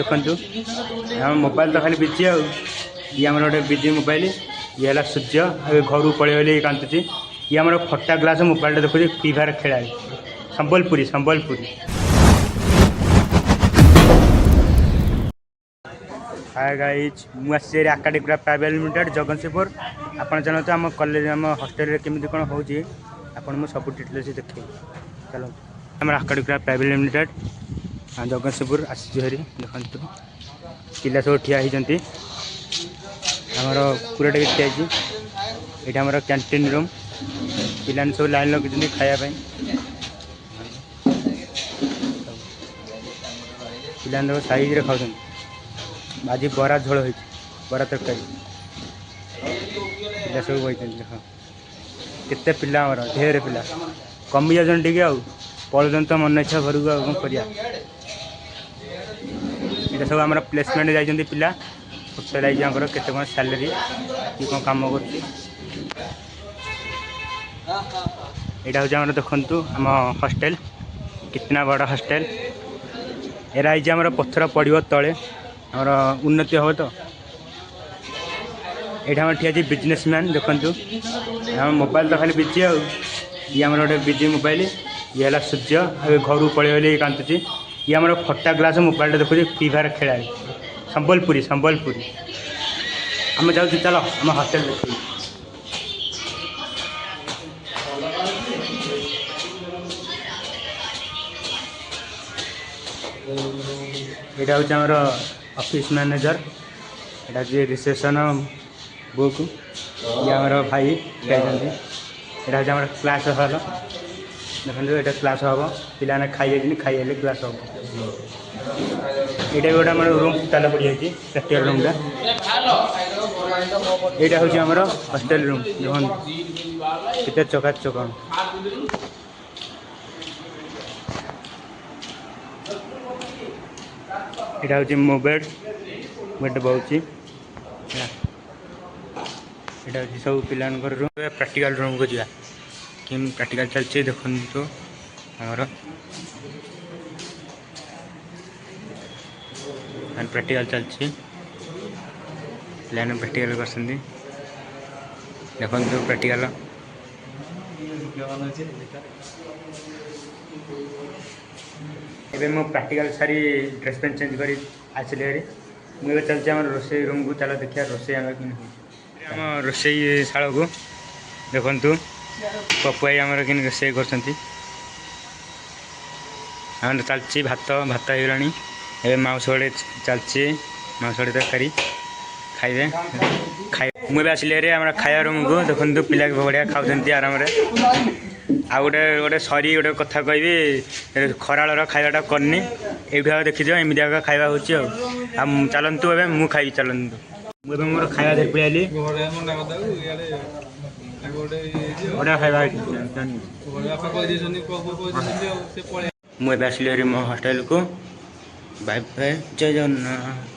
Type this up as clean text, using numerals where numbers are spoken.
देखु मोबाइल तो खाली बिजी ये आम गोटे बिजी मोबाइल ये है सूर्य घर पलि कांतुची ये आम फटा ग्लास मोबाइल देखुची फ्री फायर खेला संबलपुरी संबलपुरी। हाय गाइज मुझे आकाडी प्राइवेट लिमिटेड जगतसिंहपुर आपन जानते आम कॉलेज आम हॉस्टल केमी कौन हो सब डिटेल्स देखिए। चलो आम आकाडी प्राइवेट लिमिटेड जगतसिंहपुर आसी देखते पिला सब ठिया होती आमर पूरा ठिया ये आम कैंटीन रूम पिला सब लाइन लगे खायापी पिला साइज खाऊ आज बरा झोल हो बरा तरकारी पिला सब बही देख केते पिला ढेर पिला कमी जाऊन टे पलुन तो मन इच्छा घर को कौन कर सब आम प्लेसमेंट जाइए पिला पचाराई के कौन सैलरी कि कौन कम कर यहाँ हूँ देखु आम हॉस्टल कितना बड़ा हॉस्टल एरा आम पत्थर पड़ो तले आमर उन्नति हम तो यहाँ ठिया बिजनेसमैन देखु आम मोबाइल तो खाली बिजी ये आम गोटे बिजी मोबाइल ये है सूर्य घर पलि कांतुची ये आम फटा ग्लास मोबाइल देखुची फ्री फायर खेला संबलपुरी संबलपुरी आम जाऊँ चल आम हॉस्टल देखिए। यहाँ हूँ आमर ऑफिस मैनेजर यहाँ हूँ रिसेप्शन बुक ये आमर भाई जाइए यहाँ हूँ आम क्लास हल देखो ये क्लास हम पिला खाई खाई क्लास हम ये गोटे आम रूम ताला पड़ जाए प्रैक्टिकल रूमटा यहाँ हूँ आमर हॉस्टल रूम देखो के चकाचक यहाँ हूँ मो बेड बेड बहुत यहाँ हूँ सब पिला रूम प्रैक्टिकल रूम को जा कि प्रैक्टिकल चलती देखो आमर प्रैक्टिकल चलती पिलाने प्रैक्टिकल कर देखो प्रैक्टिकल एवं मो प्रैक्टिकल सारी ड्रेस पेंट चेंज कर आसली मुझे चलती आम रोसे रूम को चलो देखिए रोसे आम रोसे शाला को देखु पपुआई आमर कि रोसे कर चलती भात भात होगलानी ए माउस बड़े चलती माउस बड़े तरकारी खाइबे खाइ मुझे आसिले आम खाया रूम को देखो पिला बढ़िया खाऊँ आराम आ गोटे गोटे सरी गोटे कथा कहि खराड़ खावाटा करनी ये देखीज एमती खावा हो चलतु ए मु खाई चलतु मुझे मोर खाया धर पड़ी बढ़िया खावा मुझे आसिली मो हॉस्टल को बाय बाय जय जगन्नाथ।